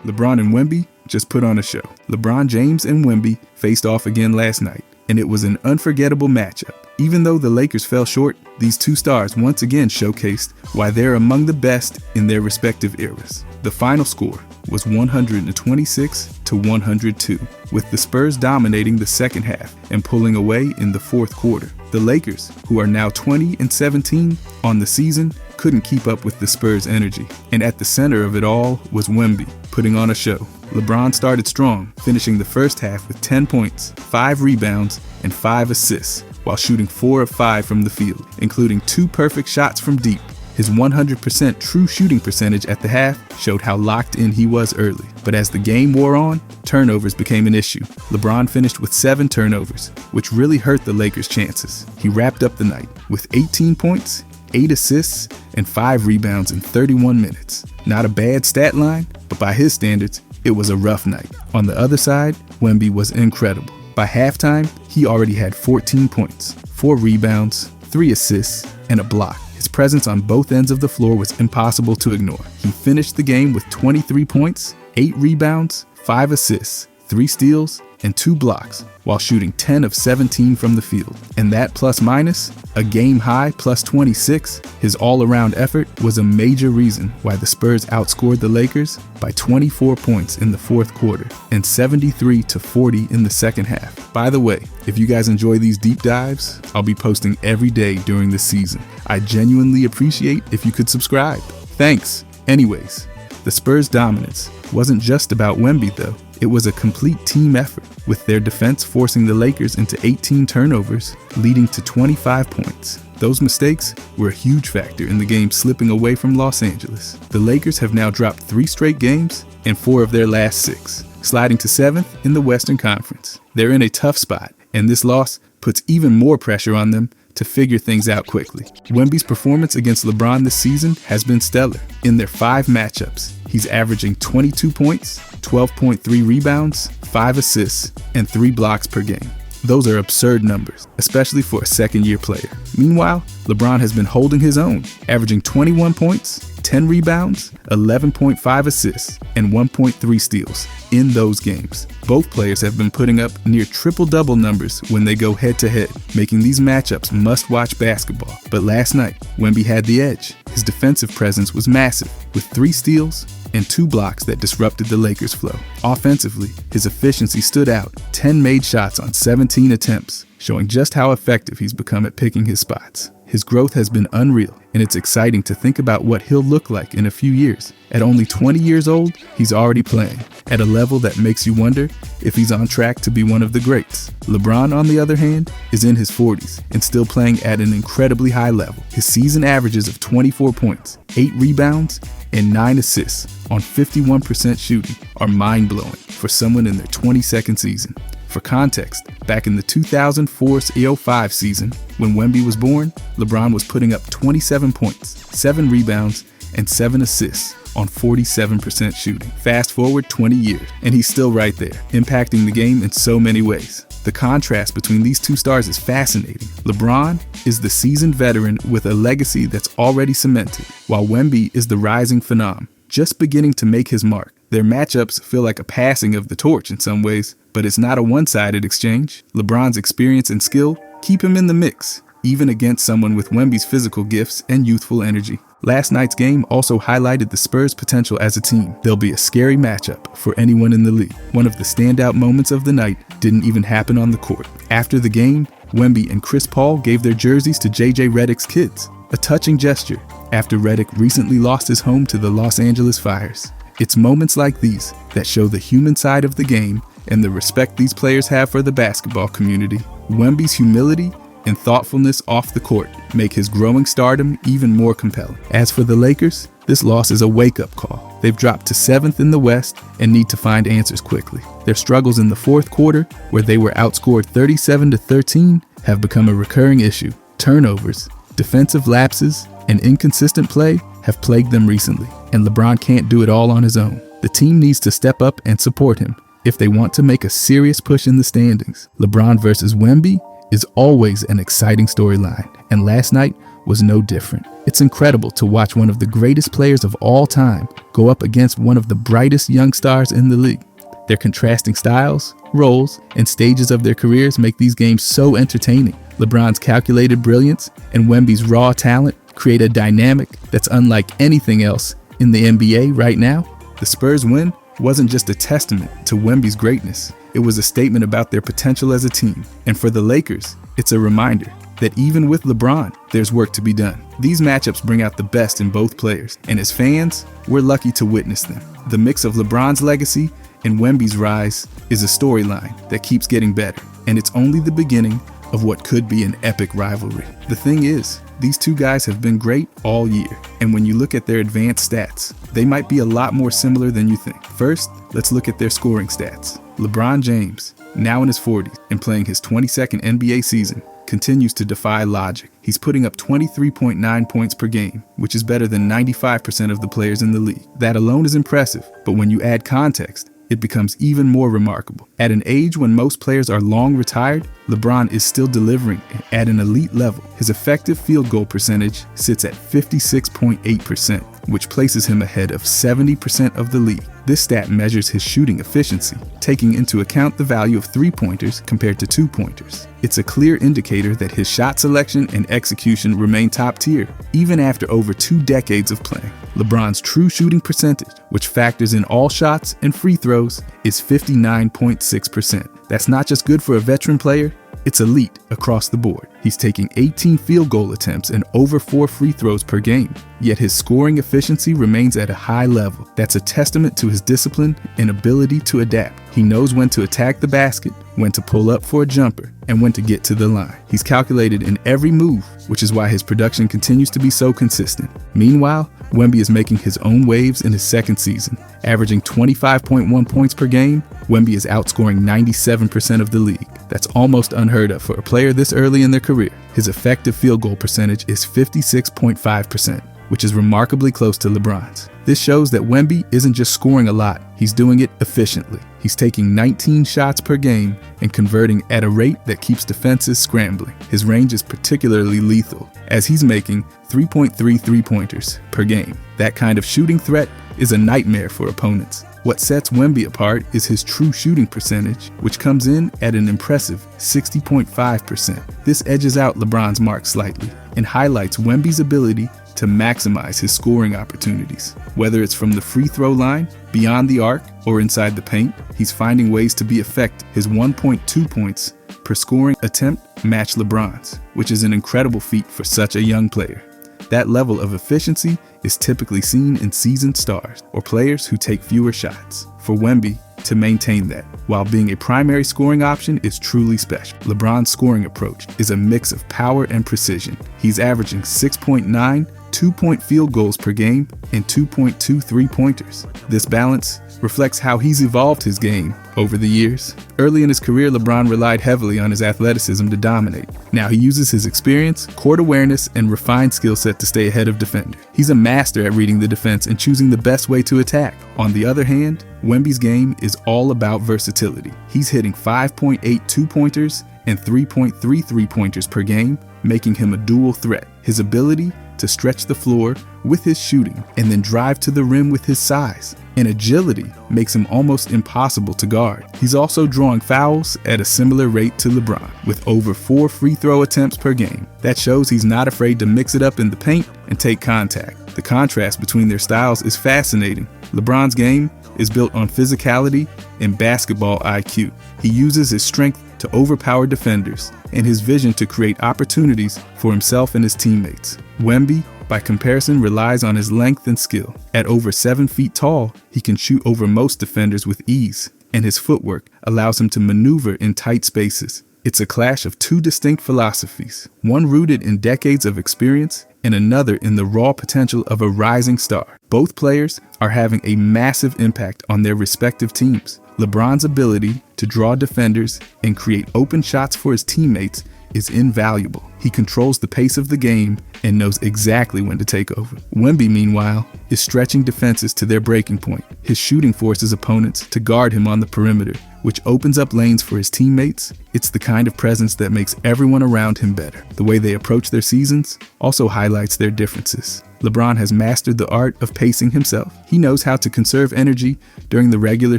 LeBron and Wemby just put on a show. LeBron James and Wemby faced off again last night, and it was an unforgettable matchup. Even though the Lakers fell short, these two stars once again showcased why they're among the best in their respective eras. The final score was 126-102, with the Spurs dominating the second half and pulling away in the fourth quarter. The Lakers, who are now 20-17 on the season, couldn't keep up with the Spurs' energy. And at the center of it all was Wemby, putting on a show. LeBron started strong, finishing the first half with 10 points, 5 rebounds, and 5 assists, while shooting 4 of 5 from the field, including 2 perfect shots from deep. His 100% true shooting percentage at the half showed how locked in he was early. But as the game wore on, turnovers became an issue. LeBron finished with 7 turnovers, which really hurt the Lakers' chances. He wrapped up the night with 18 points, 8 assists, and 5 rebounds in 31 minutes. Not a bad stat line, but by his standards, it was a rough night. On the other side, Wemby was incredible. By halftime, he already had 14 points, 4 rebounds, 3 assists, and a block. His presence on both ends of the floor was impossible to ignore. He finished the game with 23 points, 8 rebounds, 5 assists, 3 steals, and 2 blocks, while shooting 10 of 17 from the field. And that plus-minus, a game-high plus 26, his all-around effort was a major reason why the Spurs outscored the Lakers by 24 points in the fourth quarter and 73-40 in the second half. By the way, if you guys enjoy these deep dives, I'll be posting every day during the season. I genuinely appreciate if you could subscribe. Thanks. Anyways, the Spurs' dominance wasn't just about Wemby though. It was a complete team effort, with their defense forcing the Lakers into 18 turnovers, leading to 25 points. Those mistakes were a huge factor in the game slipping away from Los Angeles. The Lakers have now dropped 3 straight games and 4 of their last 6, sliding to 7th in the Western Conference. They're in a tough spot, and this loss puts even more pressure on them to figure things out quickly. Wemby's performance against LeBron this season has been stellar. In their 5 matchups, he's averaging 22 points, 12.3 rebounds, 5 assists, and 3 blocks per game. Those are absurd numbers, especially for a second-year player. Meanwhile, LeBron has been holding his own, averaging 21 points, 10 rebounds, 11.5 assists, and 1.3 steals in those games. Both players have been putting up near triple-double numbers when they go head-to-head, making these matchups must-watch basketball. But last night, Wemby had the edge. His defensive presence was massive, with 3 steals and 2 blocks that disrupted the Lakers' flow. Offensively, his efficiency stood out. 10 made shots on 17 attempts, showing just how effective he's become at picking his spots. His growth has been unreal, and it's exciting to think about what he'll look like in a few years. At only 20 years old, he's already playing at a level that makes you wonder if he's on track to be one of the greats. LeBron, on the other hand, is in his 40s and still playing at an incredibly high level. His season averages of 24 points, 8 rebounds, and 9 assists on 51% shooting are mind-blowing for someone in their 22nd season. For context, back in the 2004-05 season, when Wemby was born, LeBron was putting up 27 points, 7 rebounds, and 7 assists on 47% shooting. Fast forward 20 years, and he's still right there, impacting the game in so many ways. The contrast between these two stars is fascinating. LeBron is the seasoned veteran with a legacy that's already cemented, while Wemby is the rising phenom, just beginning to make his mark. Their matchups feel like a passing of the torch in some ways, but it's not a one-sided exchange. LeBron's experience and skill keep him in the mix, even against someone with Wemby's physical gifts and youthful energy. Last night's game also highlighted the Spurs' potential as a team. They'll be a scary matchup for anyone in the league. One of the standout moments of the night didn't even happen on the court. After the game, Wemby and Chris Paul gave their jerseys to JJ Redick's kids, a touching gesture after Redick recently lost his home to the Los Angeles Fires. It's moments like these that show the human side of the game and the respect these players have for the basketball community. Wemby's humility and thoughtfulness off the court make his growing stardom even more compelling. As for the Lakers, this loss is a wake-up call. They've dropped to 7th in the West and need to find answers quickly. Their struggles in the fourth quarter, where they were outscored 37-13, have become a recurring issue. Turnovers, defensive lapses, and inconsistent play have plagued them recently, and LeBron can't do it all on his own. The team needs to step up and support him if they want to make a serious push in the standings. LeBron versus Wemby is always an exciting storyline, and last night was no different. It's incredible to watch one of the greatest players of all time go up against one of the brightest young stars in the league. Their contrasting styles, roles, and stages of their careers make these games so entertaining. LeBron's calculated brilliance and Wemby's raw talent create a dynamic that's unlike anything else in the NBA right now. The Spurs win wasn't just a testament to Wemby's greatness. It was a statement about their potential as a team. And for the Lakers, it's a reminder that even with LeBron, there's work to be done. These matchups bring out the best in both players, and as fans, we're lucky to witness them. The mix of LeBron's legacy and Wemby's rise is a storyline that keeps getting better, and it's only the beginning of what could be an epic rivalry. The thing is, these two guys have been great all year, and when you look at their advanced stats, they might be a lot more similar than you think. First, let's look at their scoring stats. LeBron James, now in his 40s and playing his 22nd NBA season, continues to defy logic. He's putting up 23.9 points per game, which is better than 95% of the players in the league. That alone is impressive, but when you add context, it becomes even more remarkable. At an age when most players are long retired, LeBron is still delivering at an elite level. His effective field goal percentage sits at 56.8%, which places him ahead of 70% of the league. This stat measures his shooting efficiency, taking into account the value of three-pointers compared to two-pointers. It's a clear indicator that his shot selection and execution remain top tier, even after over 2 decades of playing. LeBron's true shooting percentage, which factors in all shots and free throws, is 59.6%. That's not just good for a veteran player, it's elite across the board. He's taking 18 field goal attempts and over 4 free throws per game, yet his scoring efficiency remains at a high level. That's a testament to his discipline and ability to adapt. He knows when to attack the basket, when to pull up for a jumper, and when to get to the line. He's calculated in every move, which is why his production continues to be so consistent. Meanwhile, Wemby is making his own waves in his second season. Averaging 25.1 points per game, Wemby is outscoring 97% of the league. That's almost unheard of for a player this early in their career. His effective field goal percentage is 56.5%, which is remarkably close to LeBron's. This shows that Wemby isn't just scoring a lot, he's doing it efficiently. He's taking 19 shots per game and converting at a rate that keeps defenses scrambling. His range is particularly lethal, as he's making 3.3 three-pointers per game. That kind of shooting threat is a nightmare for opponents. What sets Wemby apart is his true shooting percentage, which comes in at an impressive 60.5%. This edges out LeBron's mark slightly and highlights Wemby's ability to maximize his scoring opportunities. Whether it's from the free throw line, beyond the arc, or inside the paint, he's finding ways to be effective. His 1.2 points per scoring attempt match LeBron's, which is an incredible feat for such a young player. That level of efficiency is typically seen in seasoned stars or players who take fewer shots. For Wemby to maintain that, while being a primary scoring option, is truly special. LeBron's scoring approach is a mix of power and precision. He's averaging 6.9 2-point field goals per game and 2.2 three-pointers. This balance reflects how he's evolved his game over the years. Early in his career, LeBron relied heavily on his athleticism to dominate. Now he uses his experience, court awareness, and refined skill set to stay ahead of defenders. He's a master at reading the defense and choosing the best way to attack. On the other hand, Wemby's game is all about versatility. He's hitting 5.8 two-pointers and 3.3 three-pointers per game, making him a dual threat. His ability to stretch the floor with his shooting and then drive to the rim with his size and agility makes him almost impossible to guard. He's also drawing fouls at a similar rate to LeBron, with over 4 free throw attempts per game. That shows he's not afraid to mix it up in the paint and take contact. The contrast between their styles is fascinating. LeBron's game is built on physicality and basketball IQ. He uses his strength to overpower defenders and his vision to create opportunities for himself and his teammates. Wemby, by comparison, relies on his length and skill. At over 7 feet tall, he can shoot over most defenders with ease, and his footwork allows him to maneuver in tight spaces. It's a clash of 2 distinct philosophies, one rooted in decades of experience and another in the raw potential of a rising star. Both players are having a massive impact on their respective teams. LeBron's ability to draw defenders and create open shots for his teammates is invaluable. He controls the pace of the game and knows exactly when to take over. Wemby, meanwhile, is stretching defenses to their breaking point. His shooting forces opponents to guard him on the perimeter, which opens up lanes for his teammates. It's the kind of presence that makes everyone around him better. The way they approach their seasons also highlights their differences. LeBron has mastered the art of pacing himself. He knows how to conserve energy during the regular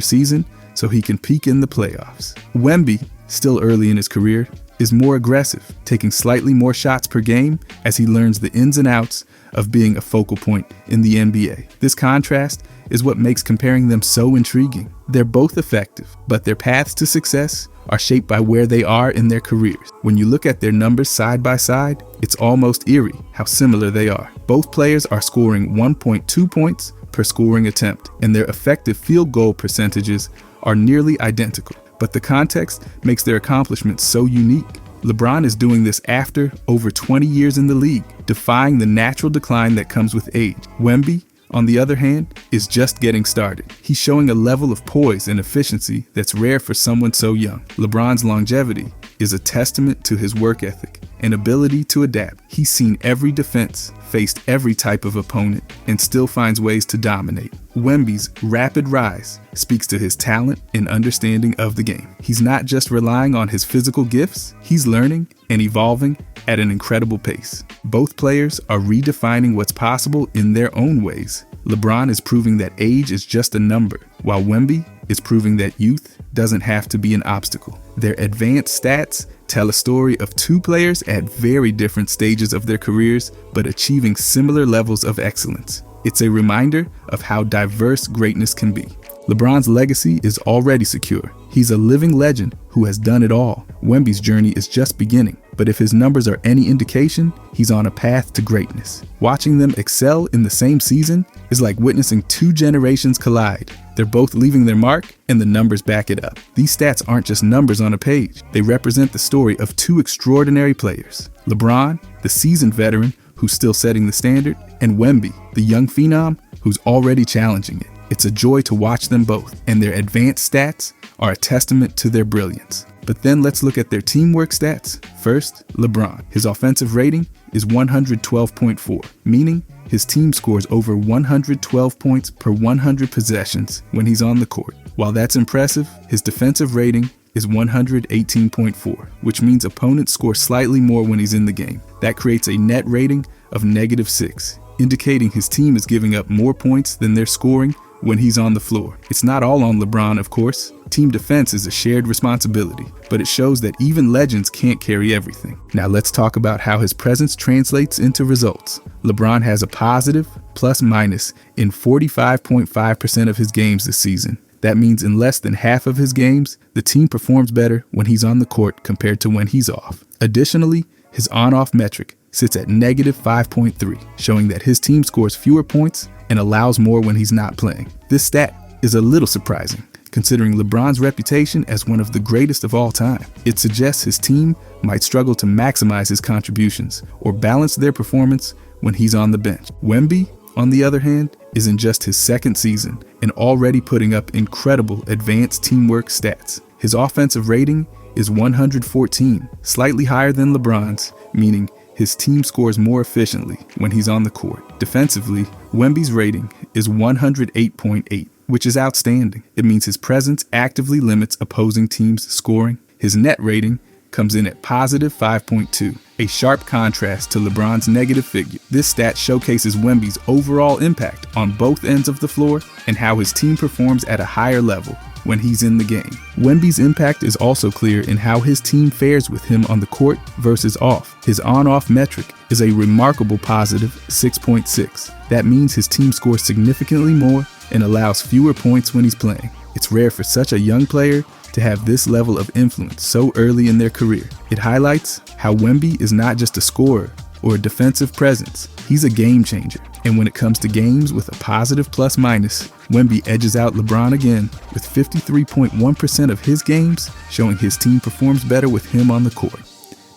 season so he can peak in the playoffs. Wemby, still early in his career, is more aggressive, taking slightly more shots per game as he learns the ins and outs of being a focal point in the NBA. This contrast is what makes comparing them so intriguing. They're both effective, but their paths to success are shaped by where they are in their careers. When you look at their numbers side by side, it's almost eerie how similar they are. Both players are scoring 1.2 points per scoring attempt, and their effective field goal percentages are nearly identical. But the context makes their accomplishments so unique. LeBron is doing this after over 20 years in the league, defying the natural decline that comes with age. Wemby, on the other hand, is just getting started. He's showing a level of poise and efficiency that's rare for someone so young. LeBron's longevity is a testament to his work ethic and ability to adapt. He's seen every defense, faced every type of opponent, and still finds ways to dominate. Wemby's rapid rise speaks to his talent and understanding of the game. He's not just relying on his physical gifts, he's learning and evolving at an incredible pace. Both players are redefining what's possible in their own ways. LeBron is proving that age is just a number, while Wemby is proving that youth doesn't have to be an obstacle. Their advanced stats tell a story of two players at very different stages of their careers, but achieving similar levels of excellence. It's a reminder of how diverse greatness can be. LeBron's legacy is already secure. He's a living legend who has done it all. Wemby's journey is just beginning, but if his numbers are any indication, he's on a path to greatness. Watching them excel in the same season is like witnessing two generations collide. They're both leaving their mark, and the numbers back it up. These stats aren't just numbers on a page. They represent the story of two extraordinary players. LeBron, the seasoned veteran who's still setting the standard, and Wemby, the young phenom who's already challenging it. It's a joy to watch them both, and their advanced stats are a testament to their brilliance. But then let's look at their teamwork stats. First, LeBron. His offensive rating is 112.4, meaning his team scores over 112 points per 100 possessions when he's on the court. While that's impressive, his defensive rating is 118.4, which means opponents score slightly more when he's in the game. That creates a net rating of -6, indicating his team is giving up more points than they're scoring when he's on the floor. It's not all on LeBron, of course. Team defense is a shared responsibility, but it shows that even legends can't carry everything. Now let's talk about how his presence translates into results. LeBron has a positive plus-minus in 45.5% of his games this season. That means in less than half of his games, the team performs better when he's on the court compared to when he's off. Additionally, his on-off metric sits at -5.3, showing that his team scores fewer points and allows more when he's not playing. This stat is a little surprising, considering LeBron's reputation as one of the greatest of all time. It suggests his team might struggle to maximize his contributions or balance their performance when he's on the bench. Wemby, on the other hand, is in just his second season and already putting up incredible advanced teamwork stats. His offensive rating is 114, slightly higher than LeBron's, meaning his team scores more efficiently when he's on the court. Defensively, Wemby's rating is 108.8, which is outstanding. It means his presence actively limits opposing teams' scoring. His net rating comes in at +5.2, a sharp contrast to LeBron's negative figure. This stat showcases Wemby's overall impact on both ends of the floor and how his team performs at a higher level when he's in the game. Wemby's impact is also clear in how his team fares with him on the court versus off. His on-off metric is a remarkable +6.6. That means his team scores significantly more and allows fewer points when he's playing. It's rare for such a young player to have this level of influence so early in their career. It highlights how Wemby is not just a scorer or a defensive presence. He's a game changer. And when it comes to games with a positive plus-minus, Wemby edges out LeBron again with 53.1% of his games showing his team performs better with him on the court.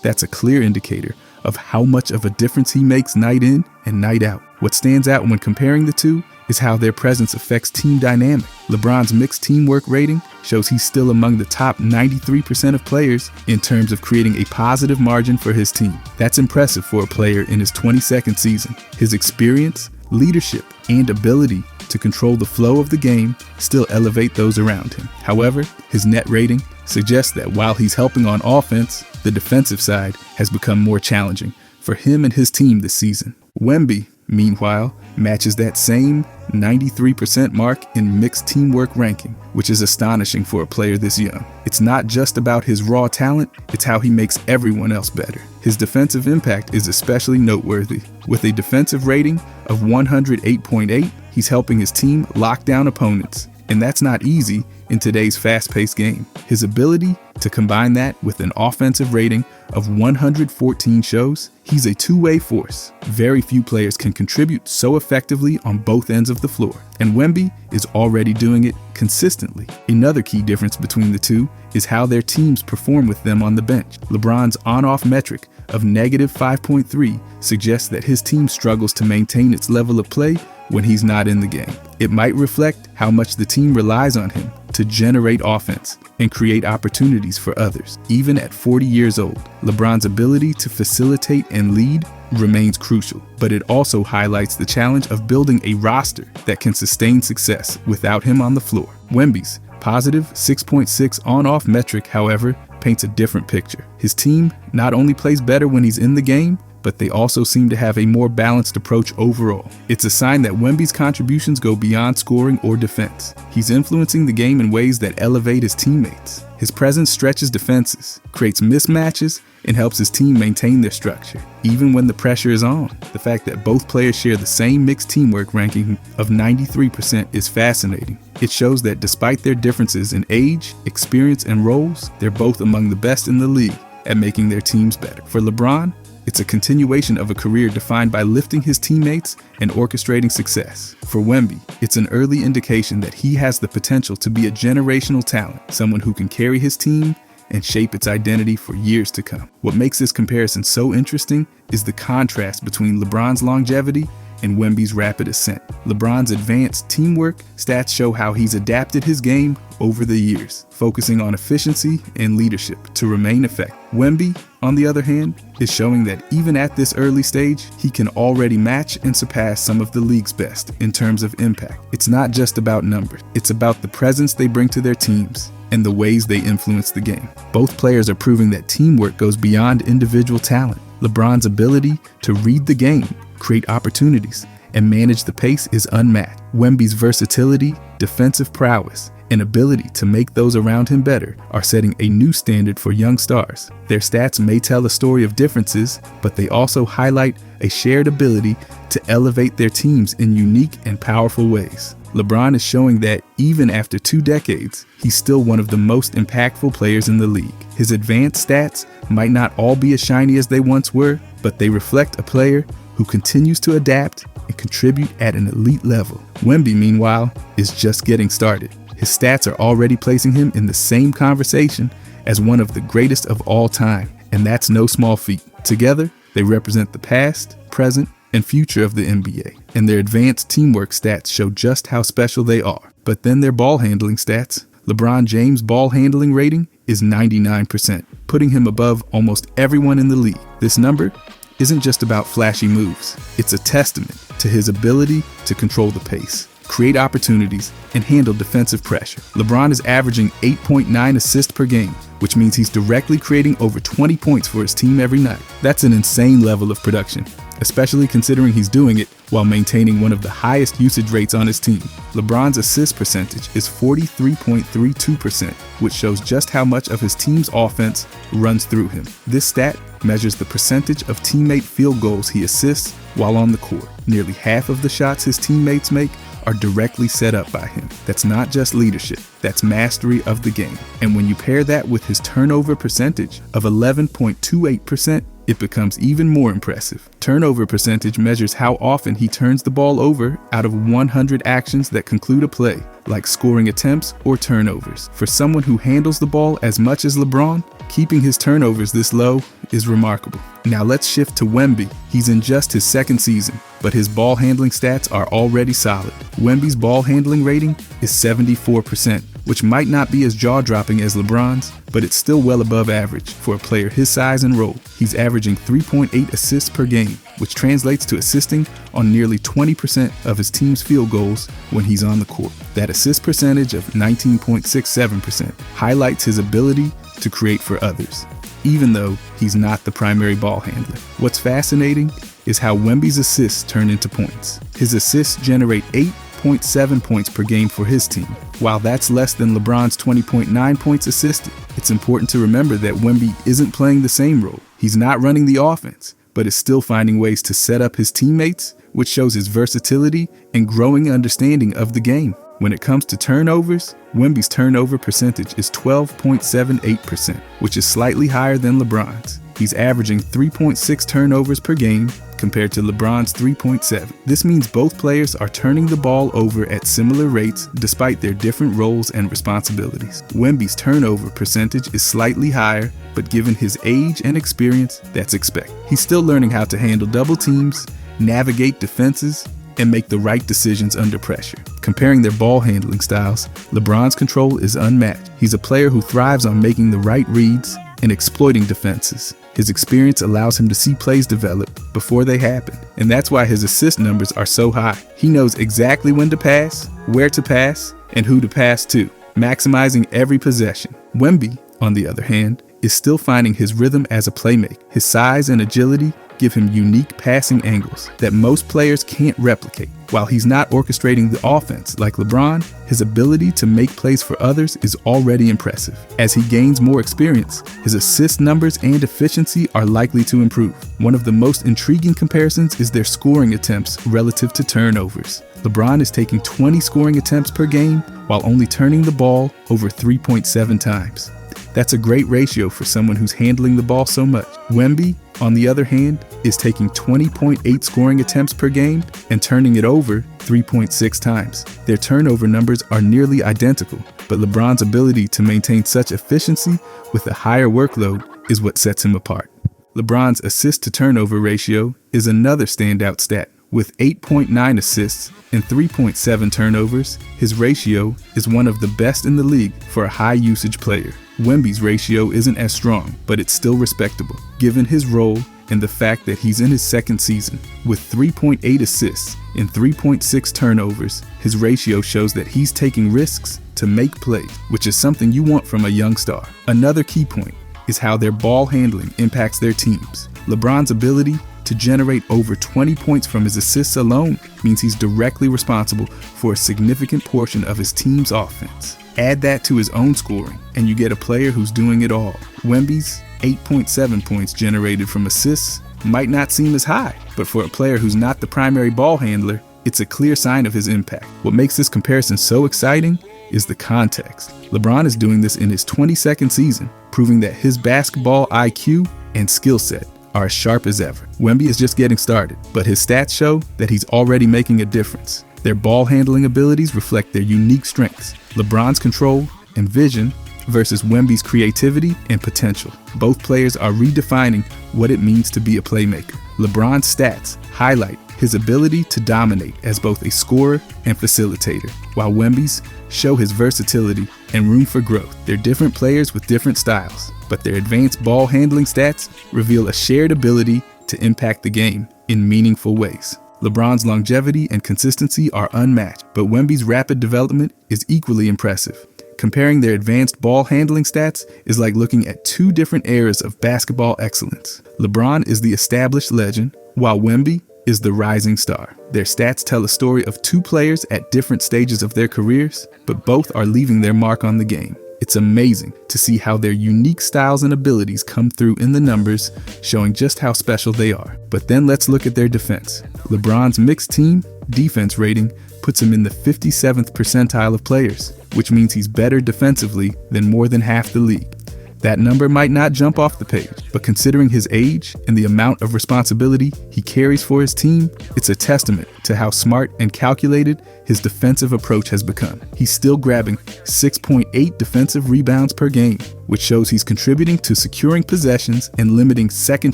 That's a clear indicator of how much of a difference he makes night in and night out. What stands out when comparing the two is how their presence affects team dynamic. LeBron's mixed teamwork rating shows he's still among the top 93% of players in terms of creating a positive margin for his team. That's impressive for a player in his 22nd season. His experience, leadership, and ability to control the flow of the game still elevate those around him. However, his net rating suggests that while he's helping on offense, the defensive side has become more challenging for him and his team this season. Wemby, meanwhile, matches that same 93% mark in mixed teamwork ranking, which is astonishing for a player this young. It's not just about his raw talent, it's how he makes everyone else better. His defensive impact is especially noteworthy. With a defensive rating of 108.8, he's helping his team lock down opponents, and that's not easy in today's fast-paced game. His ability to combine that with an offensive rating of 114 shows he's a two-way force. Very few players can contribute so effectively on both ends of the floor, and Wemby is already doing it consistently. Another key difference between the two is how their teams perform with them on the bench. LeBron's on-off metric of -5.3 suggests that his team struggles to maintain its level of play when he's not in the game. It might reflect how much the team relies on him to generate offense and create opportunities for others. Even at 40 years old, LeBron's ability to facilitate and lead remains crucial, but it also highlights the challenge of building a roster that can sustain success without him on the floor. Wemby's positive 6.6 on-off metric, however, paints a different picture. His team not only plays better when he's in the game, but they also seem to have a more balanced approach overall. It's a sign that Wemby's contributions go beyond scoring or defense. He's influencing the game in ways that elevate his teammates. His presence stretches defenses, creates mismatches, and helps his team maintain their structure, even when the pressure is on. The fact that both players share the same mixed teamwork ranking of 93% is fascinating. It shows that despite their differences in age, experience, and roles, they're both among the best in the league at making their teams better. For LeBron, it's a continuation of a career defined by lifting his teammates and orchestrating success. For Wemby, it's an early indication that he has the potential to be a generational talent, someone who can carry his team and shape its identity for years to come. What makes this comparison so interesting is the contrast between LeBron's longevity and Wemby's rapid ascent. LeBron's advanced teamwork stats show how he's adapted his game over the years, focusing on efficiency and leadership to remain effective. Wemby, on the other hand, is showing that even at this early stage, he can already match and surpass some of the league's best in terms of impact. It's not just about numbers, it's about the presence they bring to their teams and the ways they influence the game. Both players are proving that teamwork goes beyond individual talent. LeBron's ability to read the game, create opportunities, and manage the pace is unmatched. Wemby's versatility, defensive prowess, and ability to make those around him better are setting a new standard for young stars. Their stats may tell a story of differences, but they also highlight a shared ability to elevate their teams in unique and powerful ways. LeBron is showing that even after 2 decades, he's still one of the most impactful players in the league. His advanced stats might not all be as shiny as they once were, but they reflect a player who continues to adapt and contribute at an elite level. Wemby, meanwhile, is just getting started. His stats are already placing him in the same conversation as one of the greatest of all time, and that's no small feat. Together, they represent the past, present, and future of the NBA, and their advanced teamwork stats show just how special they are. But then their ball handling stats. LeBron James' ball handling rating is 99%, putting him above almost everyone in the league. This number isn't just about flashy moves. It's a testament to his ability to control the pace, create opportunities, and handle defensive pressure. LeBron is averaging 8.9 assists per game, which means he's directly creating over 20 points for his team every night. That's an insane level of production, especially considering he's doing it while maintaining one of the highest usage rates on his team. LeBron's assist percentage is 43.32%, which shows just how much of his team's offense runs through him. This stat measures the percentage of teammate field goals he assists while on the court. Nearly half of the shots his teammates make are directly set up by him. That's not just leadership, that's mastery of the game. And when you pair that with his turnover percentage of 11.28%, it becomes even more impressive. Turnover percentage measures how often he turns the ball over out of 100 actions that conclude a play, like scoring attempts or turnovers. For someone who handles the ball as much as LeBron, keeping his turnovers this low is remarkable. Now let's shift to Wemby. He's in just his second season, but his ball handling stats are already solid. Wemby's ball handling rating is 74%, which might not be as jaw-dropping as LeBron's, but it's still well above average for a player his size and role. He's averaging 3.8 assists per game, which translates to assisting on nearly 20% of his team's field goals when he's on the court. That assist percentage of 19.67% highlights his ability to create for others, even though he's not the primary ball handler. What's fascinating is how Wemby's assists turn into points. His assists generate 8.7 points per game for his team. While that's less than LeBron's 20.9 points assisted, it's important to remember that Wemby isn't playing the same role. He's not running the offense, but is still finding ways to set up his teammates, which shows his versatility and growing understanding of the game. When it comes to turnovers, Wemby's turnover percentage is 12.78%, which is slightly higher than LeBron's. He's averaging 3.6 turnovers per game compared to LeBron's 3.7. This means both players are turning the ball over at similar rates despite their different roles and responsibilities. Wemby's turnover percentage is slightly higher, but given his age and experience, that's expected. He's still learning how to handle double teams, navigate defenses, and make the right decisions under pressure. Comparing their ball handling styles, LeBron's control is unmatched. He's a player who thrives on making the right reads and exploiting defenses. His experience allows him to see plays develop before they happen, and that's why his assist numbers are so high. He knows exactly when to pass, where to pass, and who to pass to, maximizing every possession. Wemby, on the other hand, is still finding his rhythm as a playmaker. His size and agility give him unique passing angles that most players can't replicate. While he's not orchestrating the offense like LeBron, his ability to make plays for others is already impressive. As he gains more experience, his assist numbers and efficiency are likely to improve. One of the most intriguing comparisons is their scoring attempts relative to turnovers. LeBron is taking 20 scoring attempts per game while only turning the ball over 3.7 times. That's a great ratio for someone who's handling the ball so much. Wemby, on the other hand, is taking 20.8 scoring attempts per game and turning it over 3.6 times. Their turnover numbers are nearly identical, but LeBron's ability to maintain such efficiency with a higher workload is what sets him apart. LeBron's assist-to-turnover ratio is another standout stat. With 8.9 assists and 3.7 turnovers, his ratio is one of the best in the league for a high-usage player. Wemby's ratio isn't as strong, but it's still respectable, given his role and the fact that he's in his second season. With 3.8 assists and 3.6 turnovers, his ratio shows that he's taking risks to make plays, which is something you want from a young star. Another key point is how their ball handling impacts their teams. LeBron's ability to generate over 20 points from his assists alone means he's directly responsible for a significant portion of his team's offense. Add that to his own scoring, and you get a player who's doing it all. Wemby's 8.7 points generated from assists might not seem as high, but for a player who's not the primary ball handler, it's a clear sign of his impact. What makes this comparison so exciting is the context. LeBron is doing this in his 22nd season, proving that his basketball IQ and skill set are as sharp as ever. Wemby is just getting started, but his stats show that he's already making a difference. Their ball handling abilities reflect their unique strengths. LeBron's control and vision versus Wemby's creativity and potential. Both players are redefining what it means to be a playmaker. LeBron's stats highlight his ability to dominate as both a scorer and facilitator, while Wemby's show his versatility and room for growth. They're different players with different styles, but their advanced ball handling stats reveal a shared ability to impact the game in meaningful ways. LeBron's longevity and consistency are unmatched, but Wemby's rapid development is equally impressive. Comparing their advanced ball handling stats is like looking at two different eras of basketball excellence. LeBron is the established legend, while Wemby is the rising star. Their stats tell a story of two players at different stages of their careers, but both are leaving their mark on the game. It's amazing to see how their unique styles and abilities come through in the numbers, showing just how special they are. But then let's look at their defense. LeBron's mixed team defense rating puts him in the 57th percentile of players, which means he's better defensively than more than half the league. That number might not jump off the page, but considering his age and the amount of responsibility he carries for his team, it's a testament to how smart and calculated his defensive approach has become. He's still grabbing 6.8 defensive rebounds per game, which shows he's contributing to securing possessions and limiting second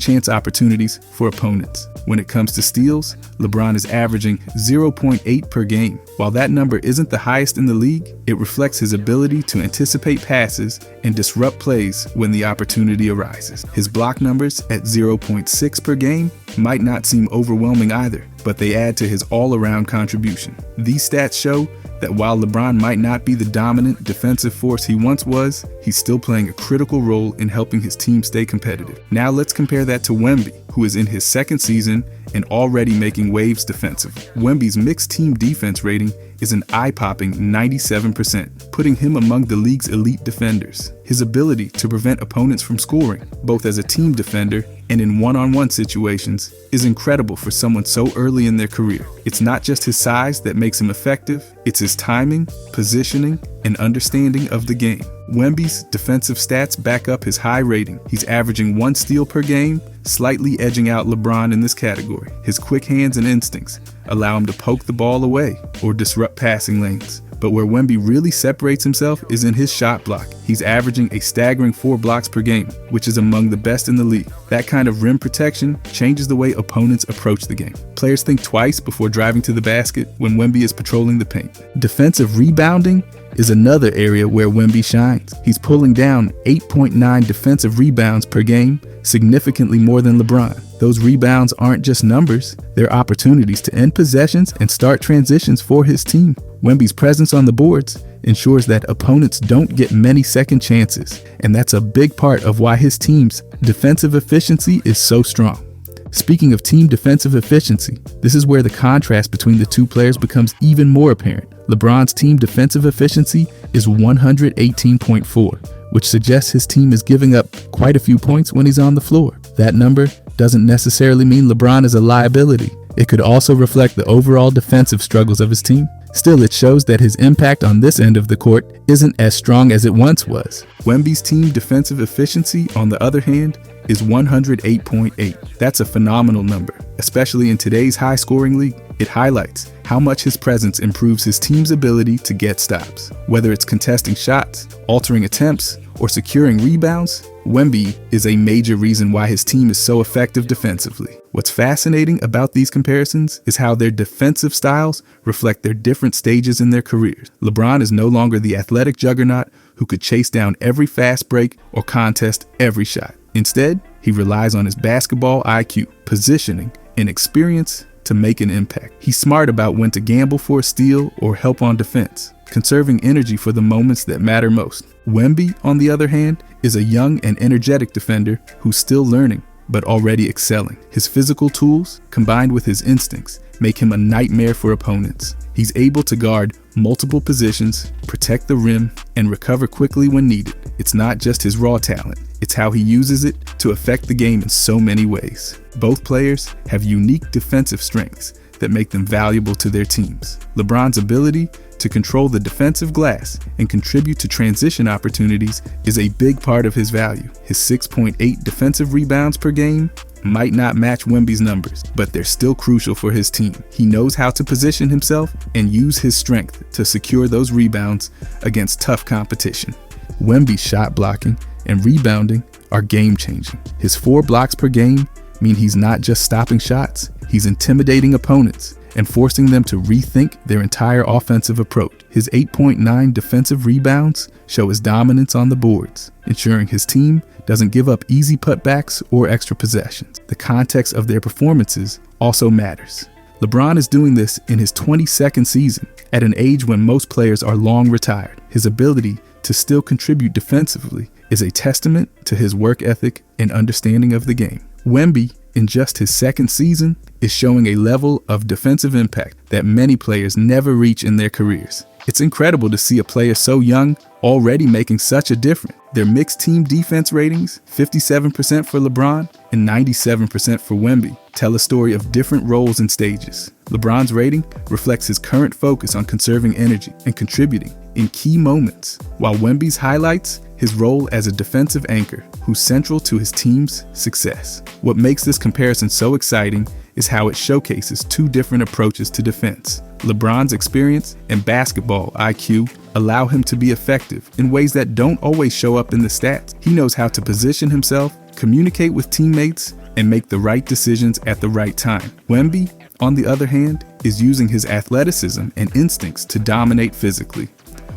chance opportunities for opponents. When it comes to steals, LeBron is averaging 0.8 per game. While that number isn't the highest in the league, it reflects his ability to anticipate passes and disrupt plays when the opportunity arises. His block numbers at 0.6 per game might not seem overwhelming either, but they add to his all-around contribution. These stats show that while LeBron might not be the dominant defensive force he once was, he's still playing a critical role in helping his team stay competitive. Now let's compare that to Wemby, who is in his second season and already making waves defensively. Wemby's mixed team defense rating is an eye-popping 97%, putting him among the league's elite defenders. His ability to prevent opponents from scoring, both as a team defender and in one-on-one situations, is incredible for someone so early in their career. It's not just his size that makes him effective, it's his timing, positioning, and understanding of the game. Wemby's defensive stats back up his high rating. He's averaging 1 steal per game, slightly edging out LeBron in this category. His quick hands and instincts allow him to poke the ball away or disrupt passing lanes. But where Wemby really separates himself is in his shot block. He's averaging a staggering 4 blocks per game, which is among the best in the league. That kind of rim protection changes the way opponents approach the game. Players think twice before driving to the basket when Wemby is patrolling the paint. Defensive rebounding is another area where Wemby shines. He's pulling down 8.9 defensive rebounds per game, significantly more than LeBron. Those rebounds aren't just numbers, they're opportunities to end possessions and start transitions for his team. Wemby's presence on the boards ensures that opponents don't get many second chances, and that's a big part of why his team's defensive efficiency is so strong. Speaking of team defensive efficiency, this is where the contrast between the two players becomes even more apparent. LeBron's team defensive efficiency is 118.4, which suggests his team is giving up quite a few points when he's on the floor. That number doesn't necessarily mean LeBron is a liability. It could also reflect the overall defensive struggles of his team. Still, it shows that his impact on this end of the court isn't as strong as it once was. Wemby's team defensive efficiency, on the other hand, is 108.8. That's a phenomenal number, especially in today's high-scoring league. It highlights how much his presence improves his team's ability to get stops. Whether it's contesting shots, altering attempts, or securing rebounds, Wemby is a major reason why his team is so effective defensively. What's fascinating about these comparisons is how their defensive styles reflect their different stages in their careers. LeBron is no longer the athletic juggernaut who could chase down every fast break or contest every shot. Instead, he relies on his basketball IQ, positioning, and experience to make an impact. He's smart about when to gamble for a steal or help on defense, conserving energy for the moments that matter most. Wemby, on the other hand, is a young and energetic defender who's still learning, but already excelling. His physical tools, combined with his instincts, make him a nightmare for opponents. He's able to guard multiple positions, protect the rim, and recover quickly when needed. It's not just his raw talent, it's how he uses it to affect the game in so many ways. Both players have unique defensive strengths that make them valuable to their teams. LeBron's ability to control the defensive glass and contribute to transition opportunities is a big part of his value. His 6.8 defensive rebounds per game might not match Wemby's numbers, but they're still crucial for his team. He knows how to position himself and use his strength to secure those rebounds against tough competition. Wemby's shot blocking and rebounding are game-changing. His 4 blocks per game mean he's not just stopping shots, he's intimidating opponents and forcing them to rethink their entire offensive approach. His 8.9 defensive rebounds show his dominance on the boards, ensuring his team doesn't give up easy putbacks or extra possessions. The context of their performances also matters. LeBron is doing this in his 22nd season, at an age when most players are long retired. His ability to still contribute defensively is a testament to his work ethic and understanding of the game. Wemby, in just his second season, is showing a level of defensive impact that many players never reach in their careers. It's incredible to see a player so young already making such a difference. Their mixed team defense ratings, 57% for LeBron and 97% for Wemby, tell a story of different roles and stages. LeBron's rating reflects his current focus on conserving energy and contributing in key moments, while Wemby's highlights his role as a defensive anchor who's central to his team's success. What makes this comparison so exciting is how it showcases two different approaches to defense. LeBron's experience and basketball IQ allow him to be effective in ways that don't always show up in the stats. He knows how to position himself, communicate with teammates, and make the right decisions at the right time. Wemby, on the other hand, is using his athleticism and instincts to dominate physically,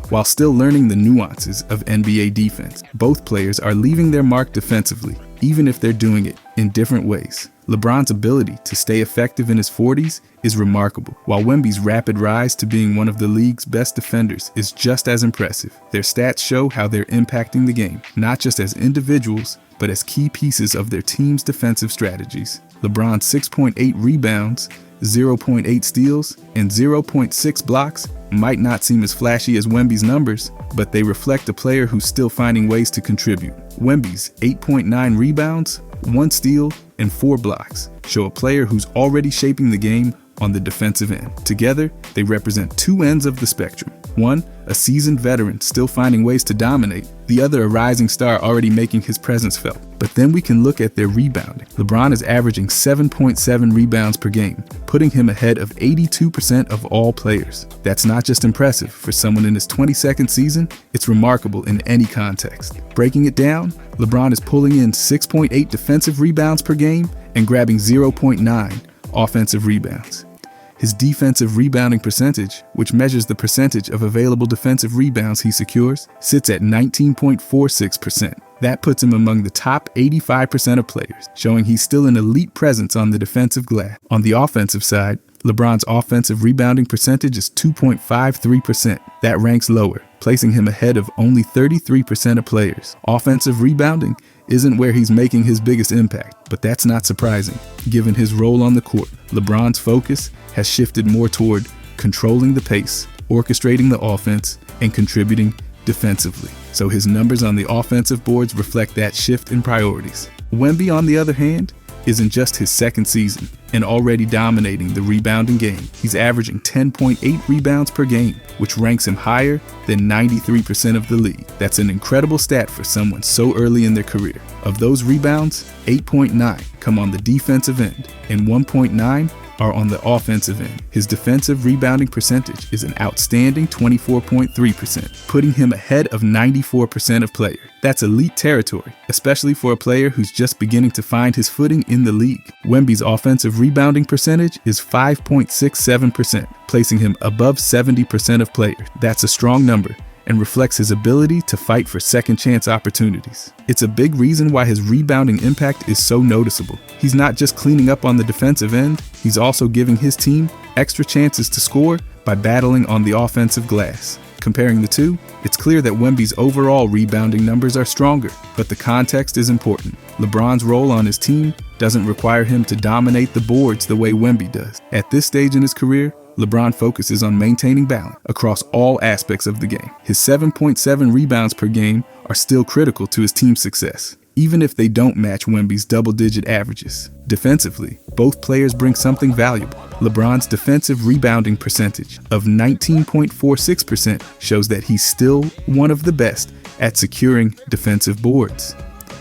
while still learning the nuances of NBA defense. Both players are leaving their mark defensively, even if they're doing it in different ways. LeBron's ability to stay effective in his 40s is remarkable, while Wemby's rapid rise to being one of the league's best defenders is just as impressive. Their stats show how they're impacting the game, not just as individuals, but as key pieces of their team's defensive strategies. LeBron's 6.8 rebounds, 0.8 steals, and 0.6 blocks might not seem as flashy as Wemby's numbers, but they reflect a player who's still finding ways to contribute. Wemby's 8.9 rebounds, 1 steal, and 4 blocks show a player who's already shaping the game on the defensive end. Together, they represent two ends of the spectrum. One, a seasoned veteran still finding ways to dominate, the other a rising star already making his presence felt. But then we can look at their rebounding. LeBron is averaging 7.7 rebounds per game, putting him ahead of 82% of all players. That's not just impressive for someone in his 22nd season, it's remarkable in any context. Breaking it down, LeBron is pulling in 6.8 defensive rebounds per game and grabbing 0.9 offensive rebounds. His defensive rebounding percentage, which measures the percentage of available defensive rebounds he secures, sits at 19.46%. That puts him among the top 85% of players, showing he's still an elite presence on the defensive glass. On the offensive side, LeBron's offensive rebounding percentage is 2.53%. That ranks lower, placing him ahead of only 33% of players. Offensive rebounding isn't where he's making his biggest impact, but that's not surprising. Given his role on the court, LeBron's focus has shifted more toward controlling the pace, orchestrating the offense, and contributing defensively. So his numbers on the offensive boards reflect that shift in priorities. Wemby, on the other hand, isn't just his second season and already dominating the rebounding game. He's averaging 10.8 rebounds per game, which ranks him higher than 93% of the league. That's an incredible stat for someone so early in their career. Of those rebounds, 8.9 come on the defensive end and 1.9 are on the offensive end. His defensive rebounding percentage is an outstanding 24.3%, putting him ahead of 94% of players. That's elite territory, especially for a player who's just beginning to find his footing in the league. Wemby's offensive rebounding percentage is 5.67%, placing him above 70% of players. That's a strong number and reflects his ability to fight for second-chance opportunities. It's a big reason why his rebounding impact is so noticeable. He's not just cleaning up on the defensive end, he's also giving his team extra chances to score by battling on the offensive glass. Comparing the two, it's clear that Wemby's overall rebounding numbers are stronger, but the context is important. LeBron's role on his team doesn't require him to dominate the boards the way Wemby does. At this stage in his career, LeBron focuses on maintaining balance across all aspects of the game. His 7.7 rebounds per game are still critical to his team's success, even if they don't match Wemby's double-digit averages. Defensively, both players bring something valuable. LeBron's defensive rebounding percentage of 19.46% shows that he's still one of the best at securing defensive boards.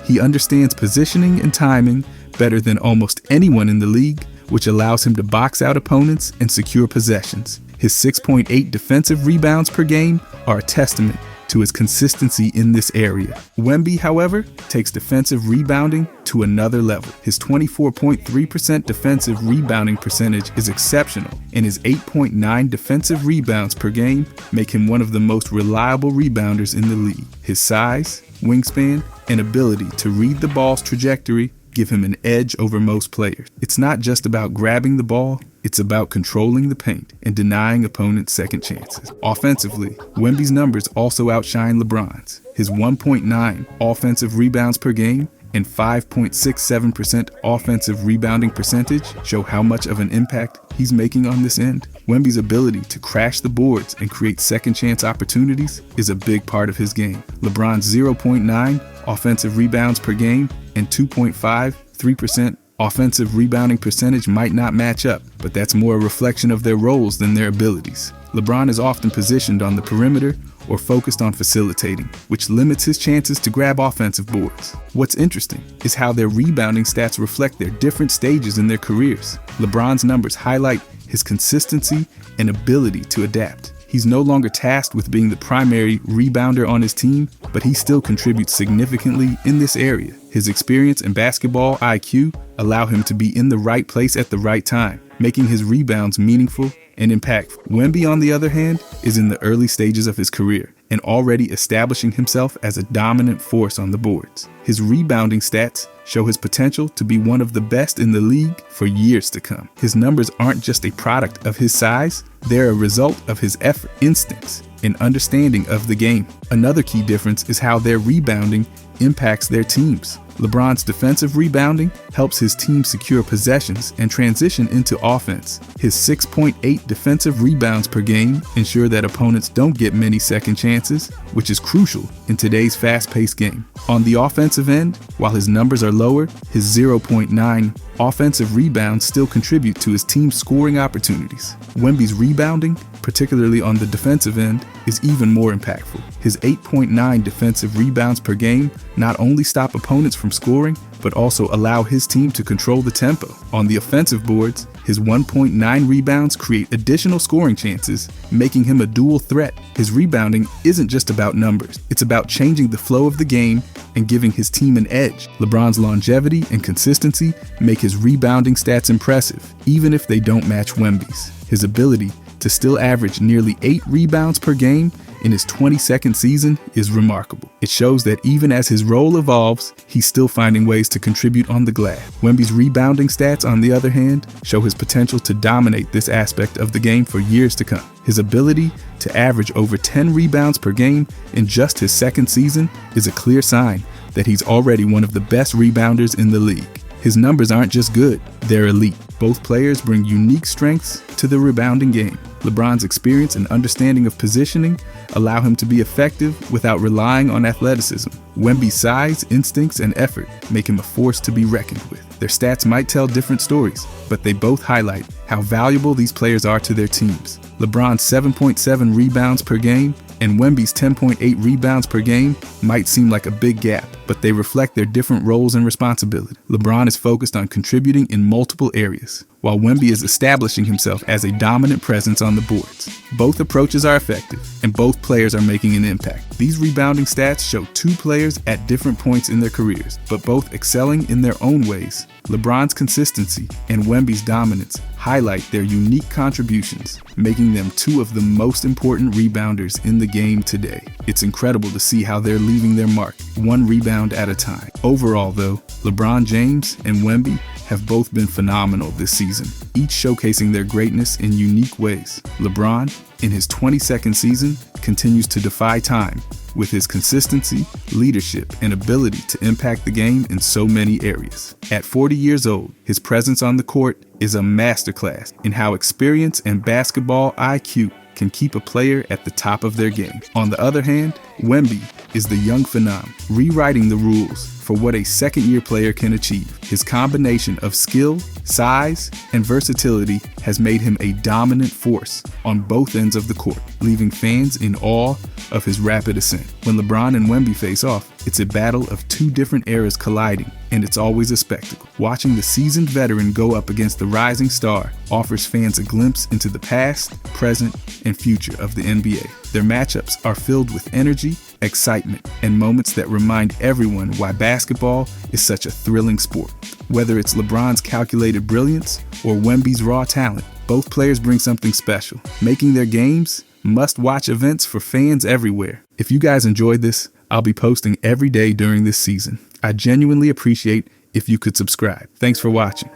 He understands positioning and timing better than almost anyone in the league, which allows him to box out opponents and secure possessions. His 6.8 defensive rebounds per game are a testament to his consistency in this area. Wemby, however, takes defensive rebounding to another level. His 24.3% defensive rebounding percentage is exceptional, and his 8.9 defensive rebounds per game make him one of the most reliable rebounders in the league. His size, wingspan, and ability to read the ball's trajectory give him an edge over most players. It's not just about grabbing the ball, it's about controlling the paint and denying opponents second chances. Offensively, Wemby's numbers also outshine LeBron's. His 1.9 offensive rebounds per game and 5.67% offensive rebounding percentage show how much of an impact he's making on this end. Wemby's ability to crash the boards and create second chance opportunities is a big part of his game. LeBron's 0.9 offensive rebounds per game and 2.53% offensive rebounding percentage might not match up, but that's more a reflection of their roles than their abilities. LeBron is often positioned on the perimeter or focused on facilitating, which limits his chances to grab offensive boards. What's interesting is how their rebounding stats reflect their different stages in their careers. LeBron's numbers highlight his consistency and ability to adapt. He's no longer tasked with being the primary rebounder on his team, but he still contributes significantly in this area. His experience and basketball IQ allow him to be in the right place at the right time, making his rebounds meaningful and impactful. Wemby, on the other hand, is in the early stages of his career and already establishing himself as a dominant force on the boards. His rebounding stats show his potential to be one of the best in the league for years to come. His numbers aren't just a product of his size, they're a result of his effort, instincts, and understanding of the game. Another key difference is how their rebounding impacts their teams. LeBron's defensive rebounding helps his team secure possessions and transition into offense. His 6.8 defensive rebounds per game ensure that opponents don't get many second chances, which is crucial in today's fast-paced game. On the offensive end, while his numbers are lower, his 0.9 offensive rebounds still contribute to his team's scoring opportunities. Wemby's rebounding, particularly on the defensive end, is even more impactful. His 8.9 defensive rebounds per game not only stop opponents from scoring, but also allow his team to control the tempo. On the offensive boards, his 1.9 rebounds create additional scoring chances, making him a dual threat. His rebounding isn't just about numbers, it's about changing the flow of the game and giving his team an edge. LeBron's longevity and consistency make his rebounding stats impressive, even if they don't match Wemby's. His ability to still average nearly 8 rebounds per game in his 22nd season is remarkable. It shows that even as his role evolves, he's still finding ways to contribute on the glass. Wemby's rebounding stats, on the other hand, show his potential to dominate this aspect of the game for years to come. His ability to average over 10 rebounds per game in just his second season is a clear sign that he's already one of the best rebounders in the league. His numbers aren't just good, they're elite. Both players bring unique strengths to the rebounding game. LeBron's experience and understanding of positioning allow him to be effective without relying on athleticism. Wemby's size, instincts, and effort make him a force to be reckoned with. Their stats might tell different stories, but they both highlight how valuable these players are to their teams. LeBron's 7.7 rebounds per game and Wemby's 10.8 rebounds per game might seem like a big gap, but they reflect their different roles and responsibility. LeBron is focused on contributing in multiple areas, while Wemby is establishing himself as a dominant presence on the boards. Both approaches are effective, and both players are making an impact. These rebounding stats show two players at different points in their careers, but both excelling in their own ways. LeBron's consistency and Wemby's dominance highlight their unique contributions, making them two of the most important rebounders in the game today. It's incredible to see how they're leaving their mark, one rebound at a time. Overall, though, LeBron James and Wemby have both been phenomenal this season, each showcasing their greatness in unique ways. LeBron, in his 22nd season, continues to defy time with his consistency, leadership, and ability to impact the game in so many areas. At 40 years old, his presence on the court is a masterclass in how experience and basketball IQ can keep a player at the top of their game. On the other hand, Wemby is the young phenom, rewriting the rules for what a second-year player can achieve. His combination of skill, size, and versatility has made him a dominant force on both ends of the court, leaving fans in awe of his rapid ascent. When LeBron and Wemby face off, it's a battle of two different eras colliding, and it's always a spectacle. Watching the seasoned veteran go up against the rising star offers fans a glimpse into the past, present, and future of the NBA. Their matchups are filled with energy, excitement, and moments that remind everyone why basketball is such a thrilling sport. Whether it's LeBron's calculated brilliance or Wemby's raw talent, both players bring something special, making their games must-watch events for fans everywhere. If you guys enjoyed this, I'll be posting every day during this season. I genuinely appreciate if you could subscribe. Thanks for watching.